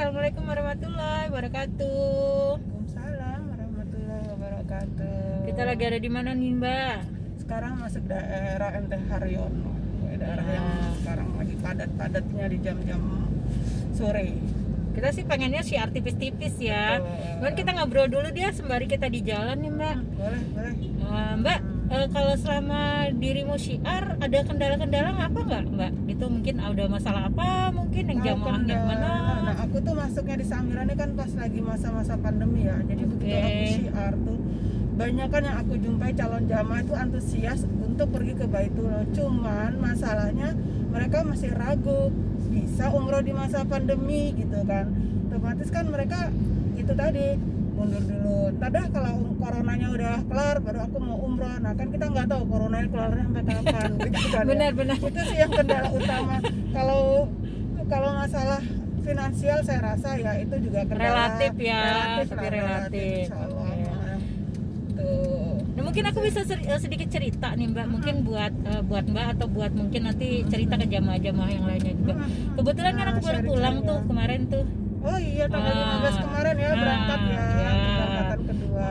Assalamualaikum warahmatullahi wabarakatuh. Waalaikumsalam warahmatullahi wabarakatuh. Kita lagi ada di mana nih, Mbak? Sekarang masuk daerah MT Haryono, daerah yang sekarang lagi padat-padatnya di jam-jam sore. Kita sih pengennya siar tipis-tipis ya. Cuman kita ngobrol dulu dia sembari kita di jalan nih, Mbak. Boleh. Mbak, kalau selama dirimu syiar ada kendala-kendala apa nggak, Mbak? Itu mungkin ada masalah apa? Mungkin yang jamaahnya gimana? Nah, aku tuh masuknya di Samira ini kan pas lagi masa-masa pandemi ya. Jadi begitu aku syiar tuh, banyak kan yang aku jumpai calon jamaah itu antusias untuk pergi ke Baitullah. Cuman masalahnya mereka masih ragu bisa umroh di masa pandemi gitu kan. Otomatis kan mereka itu tadi mundur dulu. Tadah kalau coronanya udah kelar baru aku mau umroh. Nah kan kita nggak tahu coronanya kelarnya sampai kapan gitu kan. Benar. Itu sih yang kendala utama. Kalau masalah finansial saya rasa ya itu juga kendala Relatif ya, tapi relatif. relatif. Insyaallah. Oke. Tuh. Nah, mungkin aku bisa sedikit cerita nih, Mbak. Mungkin buat Mbak atau buat mungkin nanti cerita ke jamaah-jamaah yang lainnya juga. Kebetulan kan aku baru pulang tuh kemarin tuh. Oh iya, tanggal 15 kemarin ya berangkat ya. Keberangkatan kedua.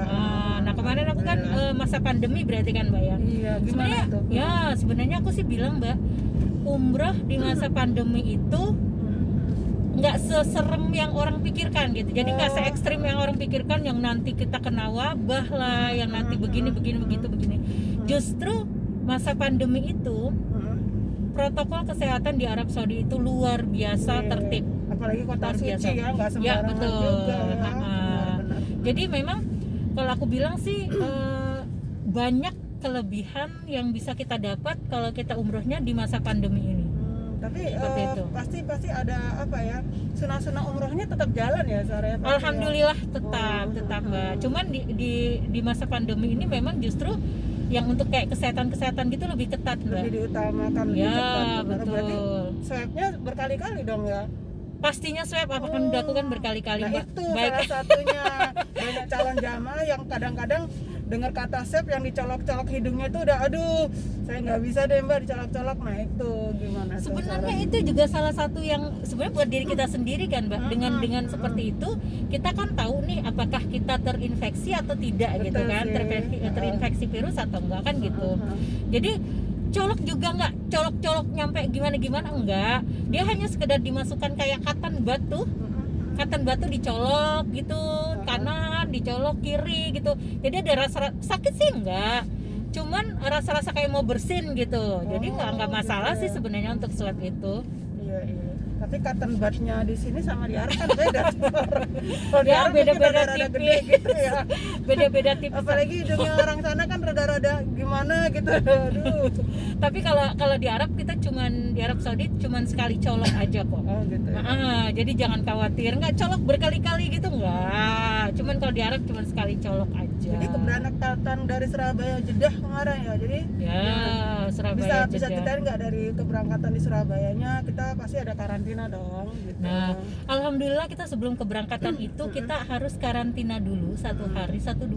Nah kemarin aku kan masa pandemi berarti kan, Mbak ya. Iya, gimana Sebenarnya tuh? ya sebenarnya aku sih bilang, Mbak, umroh di masa pandemi itu nggak seserem yang orang pikirkan gitu. Jadi nggak se-ekstrim yang orang pikirkan, yang nanti kita kena wabah lah, yang nanti begini. Justru masa pandemi itu protokol kesehatan di Arab Saudi itu luar biasa tertib. Apalagi kota Luar suci biasa. ya, nggak Ya sembarangan betul. juga ya. Benar. Jadi memang kalau aku bilang sih banyak kelebihan yang bisa kita dapat kalau kita umrohnya di masa pandemi ini. Tapi Seperti itu. pasti ada apa ya, sunah-sunah umrohnya tetap jalan ya Sarah? Alhamdulillah tetap Mbak. Cuman di masa pandemi ini memang justru yang untuk kayak kesehatan gitu lebih ketat, Mbak. Lebih diutamakan, lebih Ya ketat. betul. Berarti swabnya berkali-kali dong ya? Pastinya swab akan dilakukan berkali-kali, Nah Mbak. itu salah satunya. Banyak calon jamaah yang kadang-kadang dengar kata swab yang dicolok-colok hidungnya itu udah aduh saya nggak bisa deh Mbak dicolok-colok. Nah itu gimana tuh, Sebenarnya Sarah? itu juga salah satu yang sebenarnya buat diri kita sendiri kan, Mbak. Dengan seperti itu kita kan tahu nih apakah kita terinfeksi atau tidak. Betul gitu kan, sih. terinfeksi virus atau enggak kan gitu. Jadi colok juga enggak colok nyampe gimana enggak. Dia hanya sekedar dimasukkan kayak katan batu dicolok gitu, kanan dicolok kiri gitu. Jadi ada rasa sakit sih enggak, cuman rasa-rasa kayak mau bersin gitu. Jadi nggak masalah gitu sih ya. sebenarnya untuk swab itu. Iya. Tapi cotton budnya di sini sama di Arab kan beda. Kalau di Ya, Arab beda-beda mungkin rada-rada tipis. gede gitu ya. Beda-beda tipis. Apalagi hidungnya orang sana kan rada-rada gimana gitu. Aduh. Tapi kalau di Arab kita di Arab Saudi cuman sekali colok aja kok. Oh gitu ya. Jadi jangan khawatir, nggak colok berkali-kali gitu nggak. Cuman kalau di Arab cuman sekali colok aja. Jadi keberangkatan dari Surabaya Jeddah kemarin ya. Jadi Surabaya bisa Jeddah. ceritain nggak dari keberangkatan di Surabayanya kita pasti ada karantina dong gitu. Nah, alhamdulillah kita sebelum keberangkatan itu kita harus karantina dulu 1-2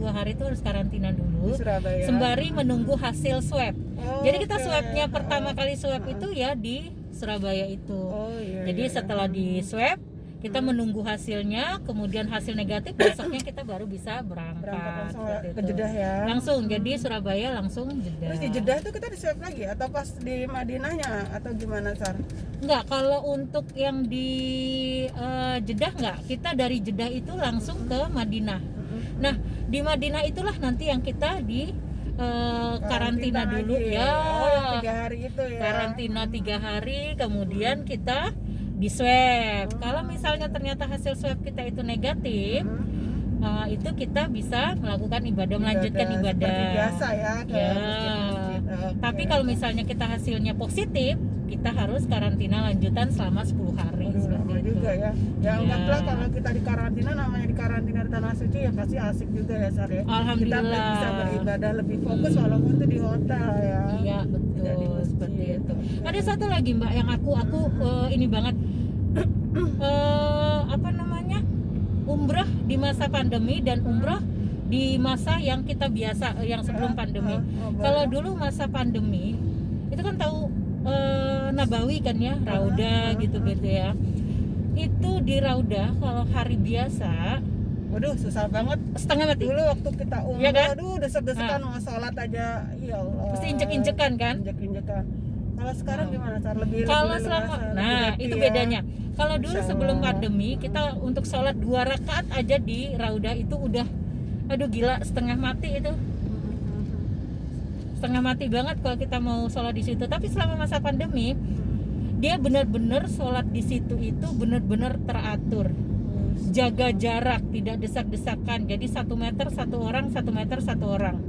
hari itu harus karantina dulu. Di Surabaya. Sembari menunggu hasil swab. Oh, Jadi kita oke. swabnya pertama kali swab itu ya di Surabaya itu. Oh iya. Jadi setelah di swab kita menunggu hasilnya, kemudian hasil negatif besoknya kita baru bisa berangkat berangkat. langsung seperti ke itu. Jeddah ya. Langsung, jadi Surabaya langsung Jeddah. Terus di Jeddah itu kita di swab lagi atau pas di Madinahnya atau gimana Sar? Enggak, kalau untuk yang di Jeddah enggak. Kita dari Jeddah itu langsung ke Madinah. Nah, di Madinah itulah nanti yang kita di karantina dulu lagi. ya. Oh, yang 3 hari itu ya. Karantina 3 hari, kemudian kita di swab. Kalau misalnya ternyata hasil swab kita itu negatif, itu kita bisa melakukan melanjutkan ibadah. Seperti biasa ya ke Ya. masjid-masjid. Oke. Tapi kalau misalnya kita hasilnya positif, kita harus karantina lanjutan selama 10 hari. Aduh, seperti lama itu. juga ya. Ya Ya. anggaplah kalau kita di karantina, namanya di karantina di tanah suci ya pasti asik juga ya Sar ya. Alhamdulillah. Kita bisa beribadah lebih fokus walaupun itu di hotel ya. Iya Tidak di betul, masjid. seperti itu. Ada satu lagi Mbak yang aku ini banget apa namanya, umroh di masa pandemi dan umroh di masa yang kita biasa yang sebelum pandemi. Kalau dulu masa pandemi itu kan tahu Nabawi kan ya, Rauda gitu-gitu ya. itu di Raudah kalau hari biasa Waduh, susah banget. setengah mati. Dulu waktu kita umroh, Iya kan? aduh desek-desekan mau sholat aja, ya Allah. Mesti injek-injekan kan? Injek-injekan. Kalau sekarang Nah. gimana, Sar? Lebih Kalau lebih selama, leluasa, lebih nah happy itu ya. bedanya. Kalau dulu Insya sebelum Allah. pandemi kita untuk sholat 2 rakaat aja di Raudah itu udah, aduh gila, setengah mati itu, setengah mati banget kalau kita mau sholat di situ. Tapi selama masa pandemi dia benar-benar sholat di situ itu benar-benar teratur, jaga jarak, tidak desak-desakan. Jadi 1 meter satu orang, 1 meter satu orang.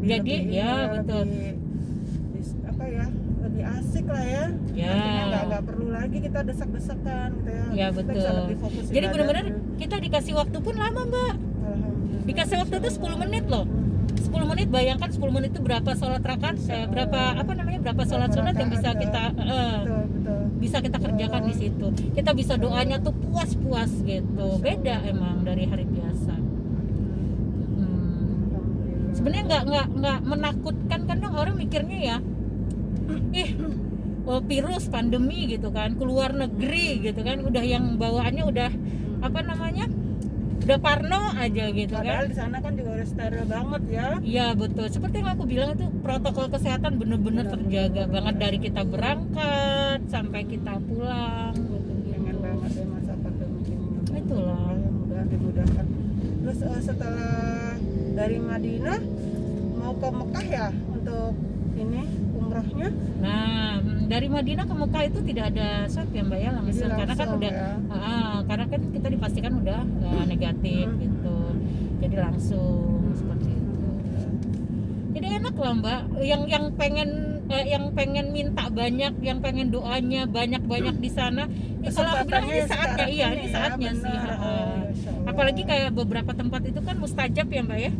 Jadi, ya, betul. Apa ya? Lebih asik lah ya. Ya. Artinya nggak perlu lagi kita desak-desakan gitu ya. Ya, Kita betul. bisa lebih fokus Jadi ibadah. benar-benar kita dikasih waktu pun lama, Mbak. Alhamdulillah. Dikasih waktu itu 10 menit loh. 10 menit, bayangkan 10 menit itu berapa sholat rakaat, berapa sholat sunat yang bisa kita Betul, betul. bisa kita kerjakan di situ. Kita bisa doanya tuh puas-puas gitu. Beda emang dari hari biasa. Alhamdulillah. Sebenarnya nggak menakutkan, kadang orang mikirnya ya, virus pandemi gitu kan, keluar negeri gitu kan, udah yang bawaannya udah udah parno aja gitu Padahal kan. di sana kan juga udah steril banget ya. Iya betul, seperti yang aku bilang itu protokol kesehatan bener-bener terjaga banget dari kita berangkat sampai kita pulang gitu. Pengen banget ya masa pandemi ini. Itulah. Mudah dimudahkan. Terus setelah dari Madinah mau ke Mekah ya untuk ini umrohnya. Nah, dari Madinah ke Mekah itu tidak ada swab ya Mbak ya, langsung, Jadi karena kan langsung, udah ya. karena kan kita dipastikan udah negatif gitu. Jadi langsung seperti itu. Jadi enak lah Mbak, yang pengen minta banyak, yang pengen doanya banyak di sana. Ya, kalau aku bilang ini saatnya, iya ini saatnya sih. Apalagi kayak beberapa tempat itu kan mustajab ya Mbak ya.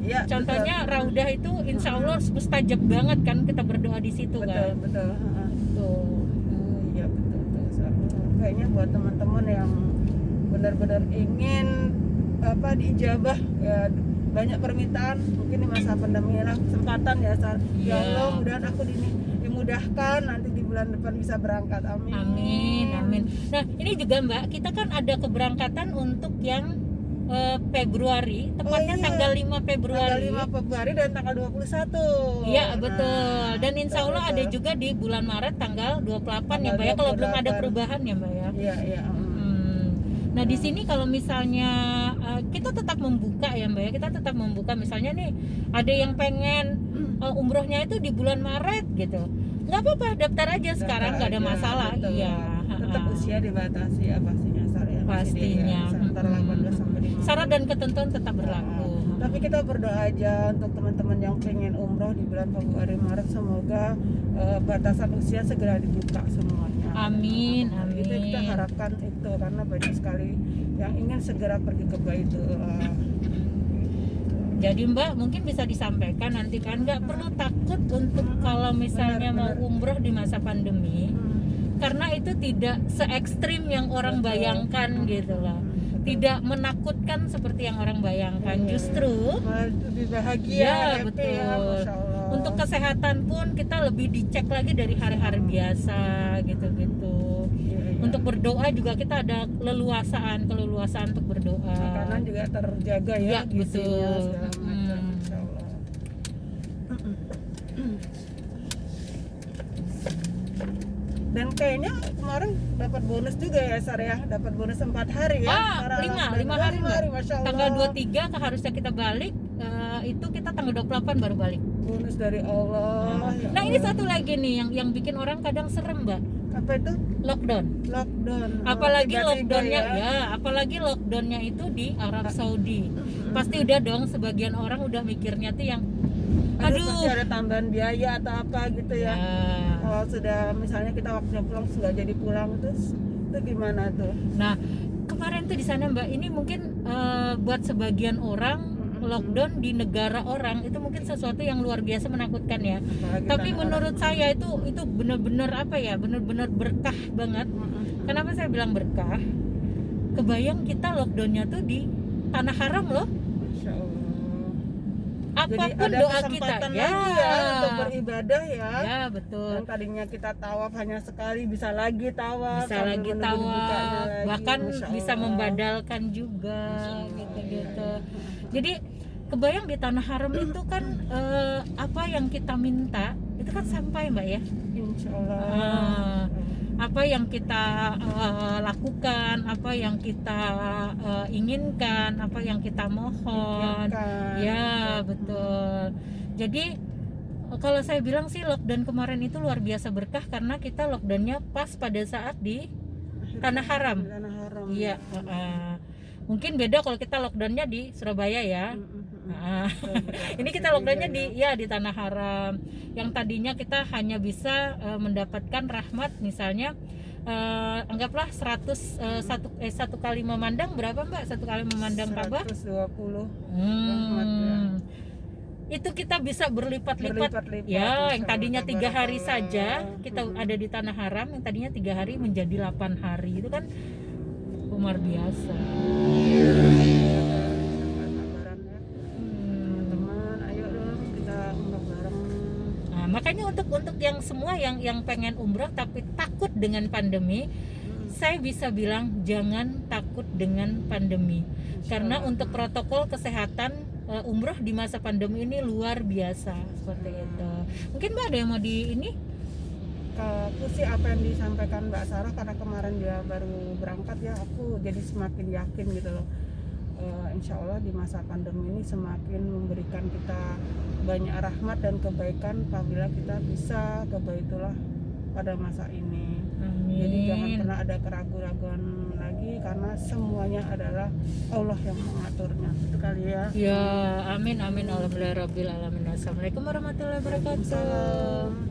Ya, Contohnya Raudah itu insya Allah mustajab banget kan kita berdoa di situ betul, kan. betul. Tuh. Iya betul. Kayaknya buat teman-teman yang benar-benar ingin diijabah ya, banyak permintaan mungkin di masa pandemi ini kesempatan ya Sar. Ya Iya. Allah, mudahan aku dimudahkan nanti di bulan depan bisa berangkat. Amin. Amin. Nah ini juga Mbak, kita kan ada keberangkatan untuk yang Februari, tepatnya iya. tanggal 5 Februari. Tanggal 5 Februari dan tanggal 21. Iya betul. Dan insya Allah betul. ada juga di bulan Maret tanggal 28 ya Tanggal Mbak ya, kalau belum ada 28. perubahan ya Mbak ya. Iya. Nah di sini kalau misalnya kita tetap membuka ya Mbak ya, kita tetap membuka. Misalnya nih ada yang pengen umrohnya itu di bulan Maret gitu, nggak apa-apa, daftar aja sekarang, nggak ada aja, masalah. betul. Iya. Tetap usia dibatasi ya pastinya Sar ya. Pastinya. Antara 18 sampai 50. Syarat dan ketentuan tetap berlaku. Tapi kita berdoa aja untuk teman-teman yang pengen umroh di bulan Februari Maret, semoga batasan usia segera dibuka semuanya. Amin. Itu yang kita harapkan itu, karena banyak sekali yang ingin segera pergi ke Baitullah. Jadi Mbak mungkin bisa disampaikan nanti kan, nggak perlu takut untuk kalau misalnya Benar. mau umroh di masa pandemi, karena itu tidak se ekstrim yang orang Betul. bayangkan gitu loh. Tidak menakutkan seperti yang orang bayangkan, justru Malah lebih bahagia, ya happy betul. ya, Masya Allah. Untuk kesehatan pun kita lebih dicek lagi dari hari-hari biasa gitu-gitu. Iya. Untuk berdoa juga kita ada keleluasaan untuk berdoa. Makanan juga terjaga ya, Iya, gizinya, betul. segala macam, Masya Allah. Dan kayaknya kemarin dapat bonus juga ya Sar ya, dapat bonus 4 hari ya. Para 5 lockdown. hari Oh, 5 hari, Mbak. Masya Allah. Tanggal 23 harusnya kita balik, itu kita tanggal 28 baru balik. Bonus dari Allah. Ya Nah ini Allah. satu lagi nih yang bikin orang kadang serem Mbak, Apa itu? lockdown. Lockdown. Apalagi Tiba-tiba lockdownnya ya. apalagi lockdownnya itu di Arab Saudi. Pasti udah dong, sebagian orang udah mikirnya tuh yang Pasti aduh ada tambahan biaya atau apa gitu ya. ya. Kalau sudah misalnya kita waktunya pulang sudah jadi pulang, terus itu gimana tuh? Nah kemarin tuh di sana Mbak, ini mungkin buat sebagian orang lockdown di negara orang itu mungkin sesuatu yang luar biasa menakutkan ya. Apalagi Tapi tanah menurut saya itu benar-benar benar-benar berkah banget. Kenapa saya bilang berkah? Kebayang kita lockdownnya tuh di tanah haram loh. Masya Allah. apapun ada doa kita kesempatan ya. lagi ya untuk beribadah ya. Ya betul. Dan tadinya kita tawaf hanya sekali, bisa lagi tawaf, Bisa sambil lagi menunggu dibukanya tawaf, lagi. bahkan Masya bisa Allah. membadalkan juga gitu-gitu. Jadi kebayang di tanah haram itu kan apa yang kita minta itu kan sampai Mbak ya. Insya Allah. Apa yang kita lakukan, apa yang kita inginkan, apa yang kita mohon. Pikirkan. Ya betul. Jadi kalau saya bilang sih lockdown kemarin itu luar biasa berkah karena kita lockdownnya pas pada saat di tanah haram. Tanah haram. Iya. Mungkin beda kalau kita lockdownnya di Surabaya ya. Ini kita lockdownnya di tanah haram. Yang tadinya kita hanya bisa mendapatkan rahmat misalnya anggaplah 1 kali memandang berapa Mbak? 1 kali memandang Ka'bah 120 rahmat, ya. Itu kita bisa berlipat-lipat Berlipat-lipat, ya, yang Masya tadinya Allah, 3 hari tabarakallah. saja kita ada di tanah haram, yang tadinya 3 hari menjadi 8 hari. Itu kan luar biasa. Sabaran ya. Teman-teman, ayo dong kita umrah bareng. Nah, makanya untuk yang semua yang pengen umrah tapi takut dengan pandemi, saya bisa bilang jangan takut dengan pandemi. Karena untuk protokol kesehatan umrah di masa pandemi ini luar biasa seperti itu. Mungkin Mbak ada yang mau di ini? Aku sih apa yang disampaikan Mbak Sarah, karena kemarin dia baru berangkat ya, aku jadi semakin yakin gitu loh. Insya Allah di masa pandemi ini semakin memberikan kita banyak rahmat dan kebaikan apabila kita bisa ke Baitullah pada masa ini. Amin. Jadi jangan pernah ada keraguan-raguan lagi karena semuanya adalah Allah yang mengaturnya. Itu kali ya. Ya, amin amin alhamdulillah rabbil alamin. Assalamualaikum warahmatullahi wabarakatuh. Salam.